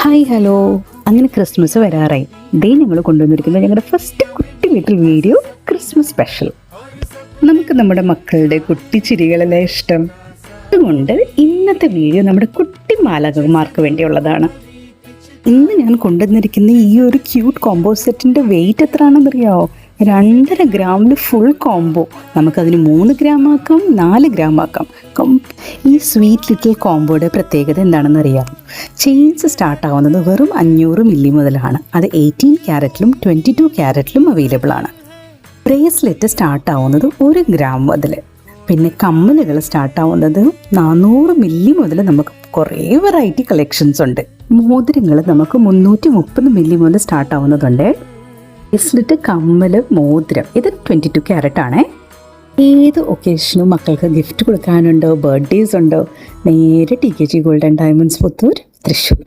Hi hello, അങ്ങനെ Christmas വരാറായി. ദേ ഞങ്ങൾ കൊണ്ടുവന്നിരിക്കുന്നത് ഞങ്ങളുടെ ഫസ്റ്റ് കുട്ടി ലിറ്റിൽ വീഡിയോ ക്രിസ്മസ് സ്പെഷ്യൽ. നമുക്ക് നമ്മുടെ മക്കളുടെ കുട്ടിച്ചിരികളെല്ലാം ഇഷ്ടം. അതുകൊണ്ട് ഇന്നത്തെ വീഡിയോ നമ്മുടെ കുട്ടി മാലാഖമാർക്ക് വേണ്ടിയുള്ളതാണ്. ഇന്ന് ഞാൻ കൊണ്ടുവന്നിരിക്കുന്ന ഈ ഒരു ക്യൂട്ട് കോംബോ സെറ്റിൻ്റെ വെയിറ്റ് എത്രയാണെന്നറിയാമോ? 2.5 ഗ്രാമിൽ ഫുൾ കോംബോ. നമുക്കതിന് 3 ഗ്രാം ആക്കാം, 4 ഗ്രാം ആക്കാം. ഈ സ്വീറ്റ് ലിറ്റിൽ കോംബോയുടെ പ്രത്യേകത എന്താണെന്ന് അറിയാം. ചെയിൻസ് സ്റ്റാർട്ടാവുന്നത് വെറും 500 മില്ലി മുതലാണ്. അത് 18 ക്യാരറ്റിലും 22 ക്യാരറ്റിലും അവൈലബിൾ ആണ്. ബ്രേസ്ലെറ്റ് സ്റ്റാർട്ടാവുന്നത് 1 ഗ്രാം മുതൽ. പിന്നെ കമ്മലുകൾ സ്റ്റാർട്ടാവുന്നത് 400 മില്ലി മുതൽ. നമുക്ക് കുറേ വെറൈറ്റി കളക്ഷൻസ് ഉണ്ട്. മോതിരങ്ങൾ നമുക്ക് 330 മില്ലി മുതൽ സ്റ്റാർട്ടാവുന്നതുണ്ട്. ബ്രേസ്ലെറ്റ്, കമ്മൽ, മോതിരം ഇത് 22 ക്യാരറ്റ് ആണേ. ഏത് ഒക്കേഷനും മക്കൾക്ക് ഗിഫ്റ്റ് കൊടുക്കാനുണ്ടോ, ബർത്ത്ഡേസ് ഉണ്ടോ, നേരെ TKG golden diamonds Puthur, Thrissur.